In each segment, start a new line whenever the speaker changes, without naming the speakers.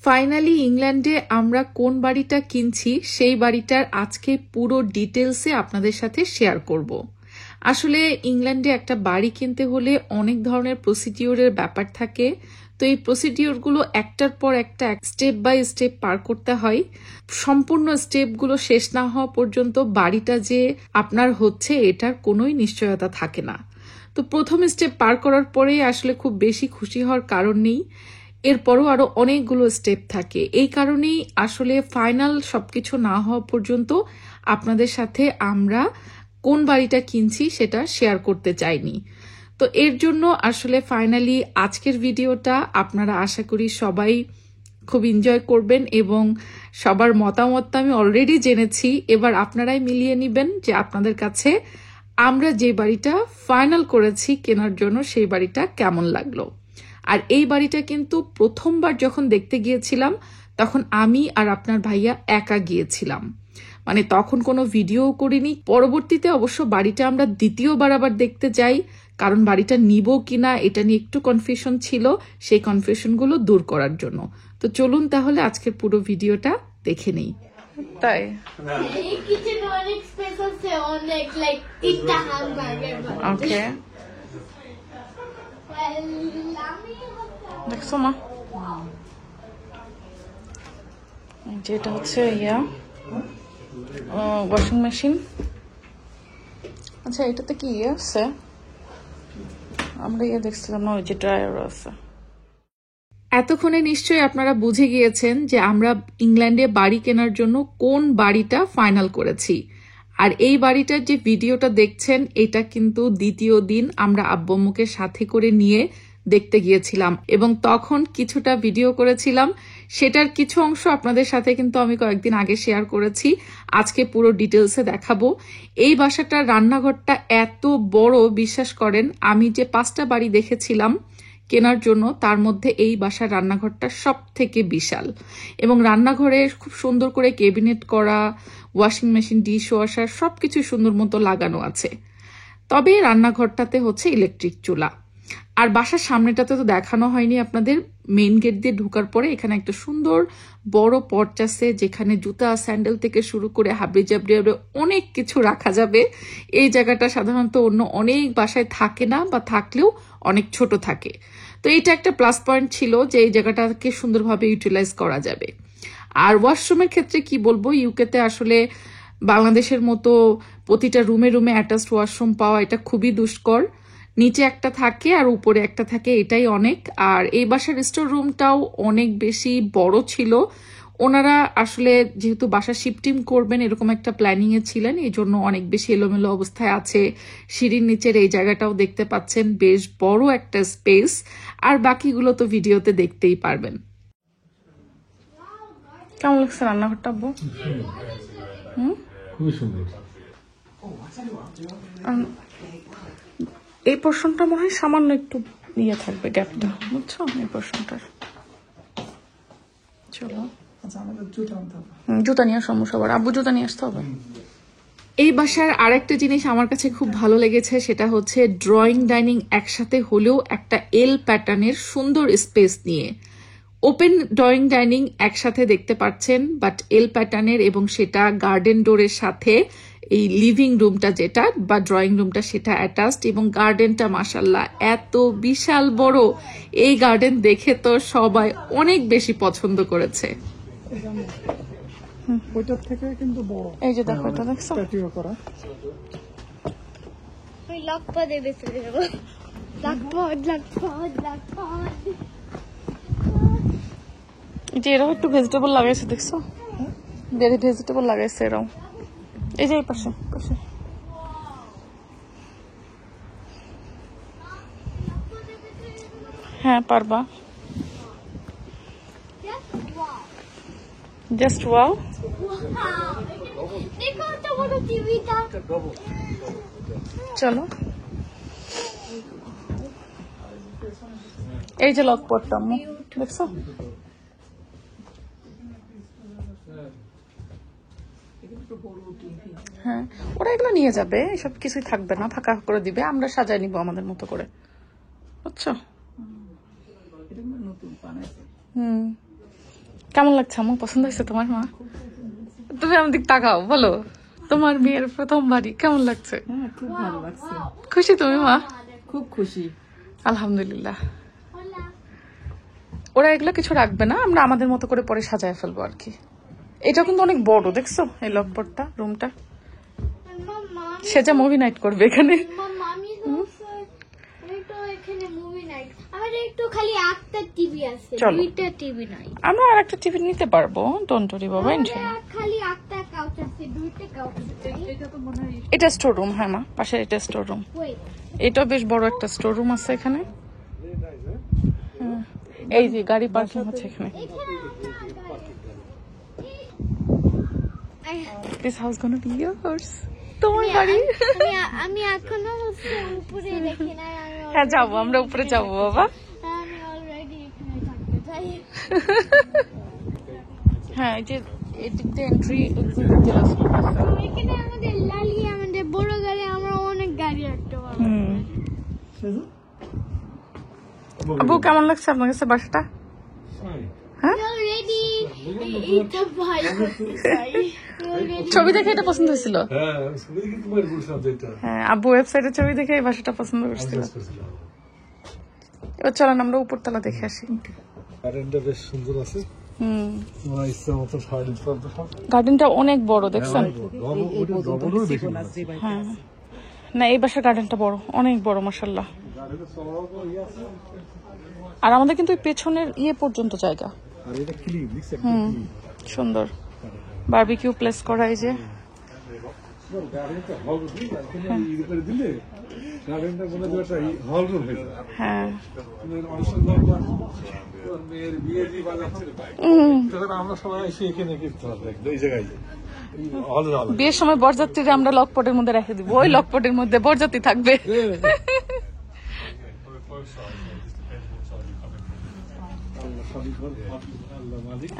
Finally ইংল্যান্ডে আমরা কোন বাড়িটা কিনছি সেই বাড়িটার আজকে পুরো ডিটেলসে আপনাদের সাথে শেয়ার করব। আসলে ইংল্যান্ডে একটা বাড়ি কিনতে হলে অনেক ধরনের প্রসিডিওরের ব্যাপার থাকে, তো এই প্রসিডিওরগুলো একটার পর একটা স্টেপ বাই স্টেপ পার করতে হয়। সম্পূর্ণ স্টেপগুলো শেষ না হওয়া পর্যন্ত বাড়িটা যে আপনার হচ্ছে এটার কোনোই নিশ্চয়তা থাকে না। তো প্রথম স্টেপ পার করার পরেই আসলে খুব বেশি খুশি হওয়ার কারণ নেই, এরপরও আরো অনেকগুলো স্টেপ থাকে। এই কারণেই আসলে ফাইনাল সবকিছু না হওয়া পর্যন্ত আপনাদের সাথে আমরা কোন বাড়িটা কিনছি সেটা শেয়ার করতে চাইনি। তো এর জন্য আসলে ফাইনালি আজকের ভিডিওটা আপনারা আশা করি সবাই খুব এনজয় করবেন এবং সবার মতামতটা আমি অলরেডি জেনেছি। এবার আপনারাই মিলিয়ে নেবেন যে আপনাদের কাছে আমরা যে বাড়িটা ফাইনাল করেছি কেনার জন্য সেই বাড়িটা কেমন লাগলো। আর এই বাড়িটা কিন্তু প্রথমবার যখন দেখতে গিয়েছিলাম তখন আমি আর আপনার ভাইয়া একা গিয়েছিলাম, মানে তখন কোনো ভিডিও করিনি। পরবর্তীতে অবশ্য বাড়িটা আমরা দ্বিতীয়বার আবার দেখতে যাই, কারণ বাড়িটা নিব কিনা এটা নিয়ে একটু কনফিউশন ছিল, সেই কনফিউশনগুলো দূর করার জন্য। তো চলুন তাহলে আজকের পুরো ভিডিওটা দেখে নেই। তাই ওকে, দেখছো মা, যেটা হচ্ছে ওয়াশিং মেশিন। আচ্ছা এটাতে কি আছে? আমরা দেখছিলাম না, ওই যে ড্রায়ার আছে। এতক্ষণে নিশ্চয়ই আপনারা বুঝে গিয়েছেন যে আমরা ইংল্যান্ডে বাড়ি কেনার জন্য কোন বাড়িটা ফাইনাল করেছি। আর এই বাড়িটার যে ভিডিওটা দেখছেন এটা কিন্তু দ্বিতীয় দিন আমরা আব্বু-আম্মুকে সাথে করে নিয়ে দেখতে গিয়েছিলাম এবং তখন কিছুটা ভিডিও করেছিলাম, সেটার কিছু অংশ আপনাদের সাথে কিন্তু আমি কয়েকদিন আগে শেয়ার করেছি। আজকে পুরো ডিটেলসে দেখাবো। এই বাসাটার রান্নাঘরটা এত বড়, বিশ্বাস করেন আমি যে 5টা বাড়ি দেখেছিলাম কেনার জন্য তার মধ্যে এই বাসার রান্নাঘরটা সব থেকে বিশাল এবং রান্নাঘরে খুব সুন্দর করে ক্যাবিনেট করা, ওয়াশিং মেশিন, ডিশ ওয়াশার সবকিছু সুন্দর মতো লাগানো আছে। তবে রান্নাঘরটাতে হচ্ছে ইলেকট্রিক চুলা। আর বাসার সামনেটাতে তো দেখানো হয়নি আপনাদের, মেইন গেট দিয়ে ঢোকার পরে এখানে একটা সুন্দর বড় পর্চ আছে যেখানে জুতা, স্যান্ডেল থেকে শুরু করে হাবড়ি জাবড়ি অনেক কিছু রাখা যাবে। এই জায়গাটা সাধারণত অন্য অনেক বাসায় থাকে না, বা থাকলেও অনেক ছোট থাকে। তো এইটা একটা প্লাস পয়েন্ট ছিল যে এই জায়গাটাকে সুন্দরভাবে ইউটিলাইজ করা যাবে। আর ওয়াশরুমের ক্ষেত্রে কি বলবো, ইউকেতে আসলে বাংলাদেশের মতো প্রতিটা রুমে রুমে অ্যাটাচড ওয়াশরুম পাওয়া এটা খুবই দুষ্কর। নিচে একটা থাকে আর উপরে একটা থাকে, এটাই অনেক। আর এই বাসার স্টোর রুমটাও অনেক বেশি বড় ছিল। ওনারা আসলে যেহেতু বাসা শিফটিং করবেন এরকম একটা প্ল্যানিং এ ছিলেন, এই জন্য অনেক বেশি এলোমেলো অবস্থায় আছে। সিঁড়ির নিচের এই জায়গাটাও দেখতে পাচ্ছেন, বেশ বড় একটা স্পেস। আর বাকিগুলো তো ভিডিওতে দেখতেই পারবেন। কেমন লাগছে রান্নাঘরটা আব্বু?
খুবই সুন্দর।
এই পোর্শনটা মনে হয় সামান্য একটু ইয়ে থাকবে, গ্যাপটা, বুঝছো? এই পোর্শনটার চলো জুতা নিয়ে সমস্যা, আবার আব্বু জুতা নিয়ে আসতে হবে। এই বাসার আরেকটা জিনিস আমার কাছে খুব ভালো লেগেছে, সেটা হচ্ছে ড্রয়িং ডাইনিং একসাথে হলেও একটা এল প্যাটার্নের সুন্দর স্পেস নিয়ে। ওপেন ড্রয়িং ডাইনিং একসাথে দেখতে পাচ্ছেন, বাট এল প্যাটার্নের, এবং সেটা গার্ডেন ডোরের সাথে এই লিভিং রুমটা যেটা বা ড্রয়িং রুমটা সেটা অ্যাটাচড, এবং গার্ডেনটা মাশাআল্লাহ এত বিশাল বড়। এই গার্ডেন দেখে তো সবাই অনেক বেশি পছন্দ করেছে।
ওইটার থেকে কিন্তু বড়,
এই যে দেখো, এটা দেখছো
প্যাটিও করা।
আমি লকপা দেবে চলে যাবো।
যে এরাও একটু ভেজিটেবল লাগাইছে, দেখছো? ভেজিটেবল লাগাইছে এরাও। এই যে এই পাশে পাশে হ্যাঁ পারবা। Just wow. চলো, এই যে লক পড়তাম, দেখছো? হ্যাঁ, ওরা এগুলো নিয়ে যাবে, এসব কিছুই থাকবে না, ফাঁকা করে দিবে, আমরা সাজাই নিব আমাদের মতো করে, বুঝছো? কেমন লাগছে আমার? পছন্দ হয়েছে তোমার? মা তুমি আমার দিক তাকাও, বলো তোমার মেয়ের প্রথম বাড়ি কেমন লাগছে?
খুব ভালো লাগছে,
খুশি তুমি মা?
খুব খুশি।
আলহামদুলিল্লাহ। ওরা এগুলো কিছু রাখবে না, আমরা আমাদের মতো করে পরে সাজায় ফেলবো আর কি। এটা কিন্তু অনেক বড়, দেখছো এই লকপটটা, রুমটা। সে যা মুভি নাইট করবে এখানে। চলো আমরা আর একটা টিভি নিতে পারবো, ডোন্ট ওয়ারি বাবা, ইনশাআল্লাহ। এটা স্টোর রুম, হ্যাঁ মা, পাশে এটা স্টোর রুম। এটা বেশ বড় একটা স্টোর রুম আছে এখানে। এই যে গাড়ি পার্কিং হচ্ছে এখানে। This house gonna be yours. তোমার বাড়ি।
আমি এখনো উপরে দেখি না।
হ্যাঁ যাবো, আমরা উপরে যাবো বাবা।
আমি অলরেডি এখানে থাকতে চাই।
হ্যাঁ এই যে এদিক দিয়ে এন্ট্রি এক্সিট দিতে আছে।
এখানে আমাদের লালি, আমাদের বড় গাড়ি, আমরা অনেক গাড়ি রাখতে পারবো।
আবু কেমন লাগছে আপনার কাছে বাসাটা?
রেডি। এটা ভাই
ছবি দেখে এটা পছন্দ হয়েছিল? হ্যাঁ আব্বু ওয়েবসাইটে ছবি দেখে এই বাসাটা পছন্দ করছিল। এবার চলেন আমরা উপরতলা দেখে আসি।
গার্ডেনটা বেশ সুন্দর আছে। তোমার ইচ্ছা মতো সারাদিন চলতে পারো।
গার্ডেনটা অনেক বড়, দেখছেন?
হ্যাঁ
হ্যাঁ না, এই বাসার গার্ডেনটা বড়, অনেক বড় মাশাআল্লাহ। আর আমাদের কিন্তু পেছনের ইয়ে পর্যন্ত জায়গা।
আর এটা ক্লিন, দেখছেন?
সুন্দর বারবিকিউ প্লেস করা, এই যে
গার্ডেনটা হল রুম, আর ইয়ে করে দিলে গার্ডেনটা বলে যে একটা হল রুম হয়ে যায়।
হ্যাঁ
মানুষের মেয়ের বিয়ে দিয়ে বাজাচ্ছে, তখন আমরা সবাই এসে এখানে করতে হবে এই জায়গায়।
বিয়ের সময় বরযাত্রীরা আমরা লকপটের মধ্যে রেখে দিব, ওই লকপটের মধ্যে বরযাত্রী থাকবে।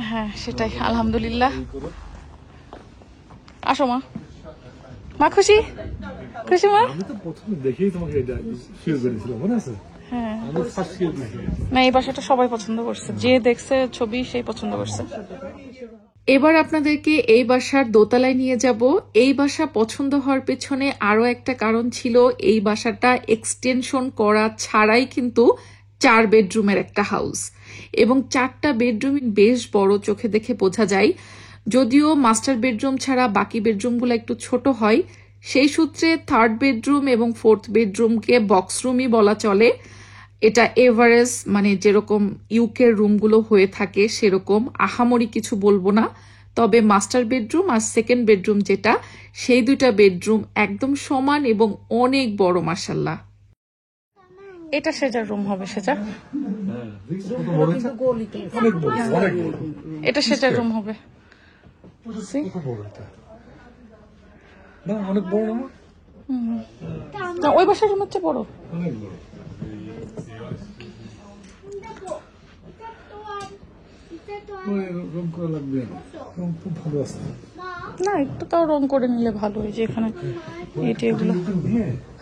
হ্যাঁ সেটাই, আলহামদুলিল্লাহ। আসো মা। মা খুশি? খুশি মা?
আমি তো প্রথমে দেখেই তোমাকে এটা ফিল করেছিলাম, মনে আছে?
হ্যাঁ
আমি ফার্স্ট ফিল করেছিলাম।
না এই বাসাটা সবাই পছন্দ করছে, যে দেখছে ছবি সেই পছন্দ করছে। এবার আপনাদেরকে এই বাসার দোতলায় নিয়ে যাব। এই বাসা পছন্দ হওয়ার পেছনে আরো একটা কারণ ছিল, এই বাসাটা এক্সটেনশন করা ছাড়াই কিন্তু 4 বেডরুমের একটা হাউস, এবং 4টা বেডরুম বেশ বড়, চোখে দেখে বোঝা যায়। যদিও মাস্টার বেডরুম ছাড়া বাকি বেডরুমগুলো একটু ছোট হয়, সেই সূত্রে 3rd বেডরুম এবং 4th বেডরুমকে বক্স রুমই বলা চলে। এটা এভারেজ, মানে যেরকম ইউকের রুমগুলো হয়ে থাকে সেরকম, আহামরি কিছু বলবো না। তবে মাস্টার বেডরুম আর 2nd বেডরুম যেটা, সেই 2টা বেডরুম একদম সমান এবং অনেক বড় মাশাআল্লাহ। এটা সেজার রুম হবে, সেজা এটা সেজার রুম হবে।
অনেক বড়
না ওই বাসার রুম হচ্ছে বড়,
অনেক বড়। রুম করা লাগবে, রুম খুব ভালো আছে।
না একটু তাও রং করে নিলে ভালো। এই যে এখানে এইটা এগুলো,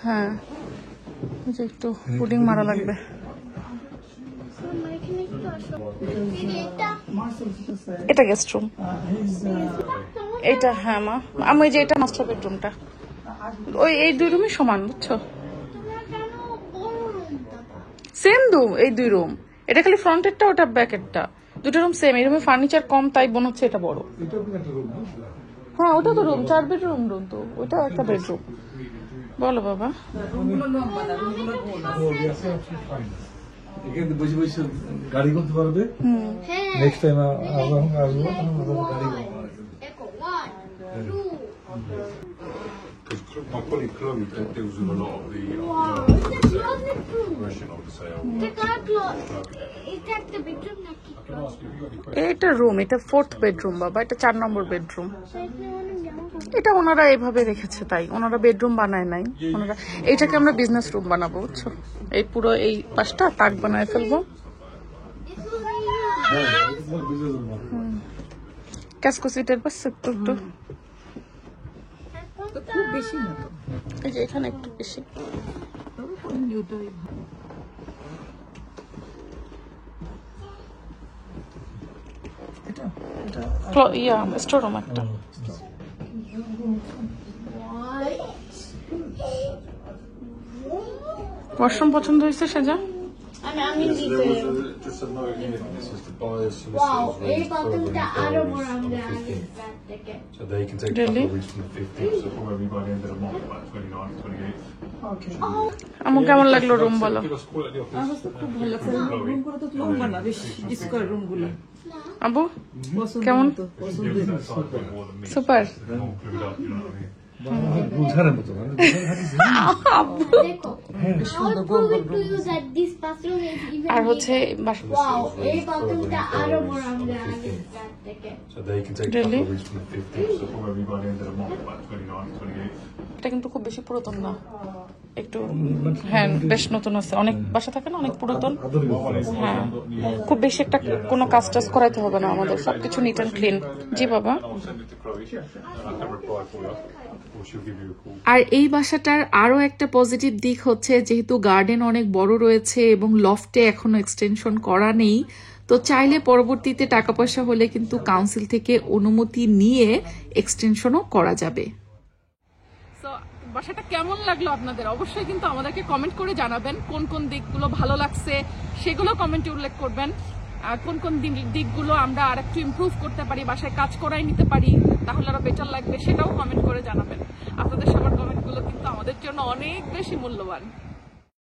হ্যাঁ এই যে একটু পুডিং মারা লাগবে। এটা গেস্ট রুম, এটা হ্যাঁ মা আমি যে এটা মাস্টার বেডরুমটা, ওই এই 2 রুমই সমান, বুঝছো? সেম রুম, এই 2 রুম, এটা খালি ফ্রন্টেরটা ওটা ব্যাকেরটা, 2টা রুম সেম। এই রুমে ফার্নিচার কম তাই মনে হচ্ছে এটা বড়। হ্যাঁ ওটা তো রুম, 4 বেডরুম রুম, তো ওইটাও একটা বেডরুম। বলো বাবা।
এখানে বসে বসে গাড়ি করতে পারবে। নেক্সট টাইম আসবো গাড়ি
My colleague Chloe deals with a lot of the progression of the sale.
এটা রুম, এটা 4th বেডরুম বাবা, এটা 4 নম্বর বেডরুম। এটা ওনারা এইভাবে রেখেছে, তাই ওনারা বেডরুম বানায় নাই। ওনারা এইটাকে আমরা বিজনেস রুম বানাবো, বুঝছো? এই পুরো এই পাশটা তাক বানায় ফেলবো। ক্যাসকো সিটের পাশে একটু একটু,
খুব বেশি না,
এই যে এখানে একটু বেশি।
এটা এটা
ইয়া স্টোর রুম একটা। ওয়াশরুম পছন্দ হয়েছে সেজা?
আমি
Yes,
দিতে
there was just a note here. This is the buyer's
wow
solicitors
এই
raised further
বাথরুমটা আরো বড়
inquiries on
আমাদের
the
আগের
15th.
ফ্ল্যাট থেকে।
So they can take a
Really?
couple of weeks from the 15th, so probably by the end of the month, like 29th, 28th.
ওকে
আমার কেমন লাগলো রুম বলো?
Give us quality of
আমার
this.
তো খুব ভালো লাগছে রুম গুলো তো লম্বা না বেশ স্কয়ার রুম গুলো
আবু
পছন্দ
কেমন?
মতো পছন্দের
That side a bit more than me.
Super.
They're all glued up, you know what I mean?
বুঝার মতো মানে
দেখো I will prove it to you that this bathroom is even
আর হচ্ছে
ওয়াও এই বাথরুমটা আরো বড় আমাদের আগের ফ্ল্যাট থেকে।
So they can take a
Really?
couple of weeks from the 15th, so probably by the end of the month, like 29th, 28th.
এটা কিন্তু খুব বেশি পুরাতন না, একটু হ্যাঁ বেশ নতুন আছে। অনেক বাসা থাকে না অনেক পুরাতন, হ্যাঁ খুব বেশি একটা কোনো কাজ টাজ করাইতে হবে না আমাদের, সবকিছু নিট অ্যান্ড ক্লিন। জি বাবা।
I'll send it to Chloe, and I can reply for you, or she'll give you a call.
আর এই বাসাটার আরো একটা পজিটিভ দিক হচ্ছে যেহেতু গার্ডেন অনেক বড় রয়েছে এবং লফটে এখনো এক্সটেনশন করা নেই, তো চাইলে পরবর্তীতে টাকা পয়সা হলে কিন্তু কাউন্সিল থেকে অনুমতি নিয়ে এক্সটেনশনও করা যাবে। বাসাটা কেমন লাগলো আপনাদের অবশ্যই কিন্তু আমাদেরকে কমেন্ট করে জানাবেন। কোন কোন দিকগুলো ভালো লাগছে সেগুলো কমেন্টে উল্লেখ করবেন, আর কোন কোন দিকগুলো আমরা আর একটু ইমপ্রুভ করতে পারি, বাসায় কাজ করাই নিতে পারি, তাহলে আরো বেটার লাগবে সেটাও কমেন্ট করে জানাবেন। আপনাদের সবার কমেন্টগুলো কিন্তু আমাদের জন্য অনেক বেশি মূল্যবান।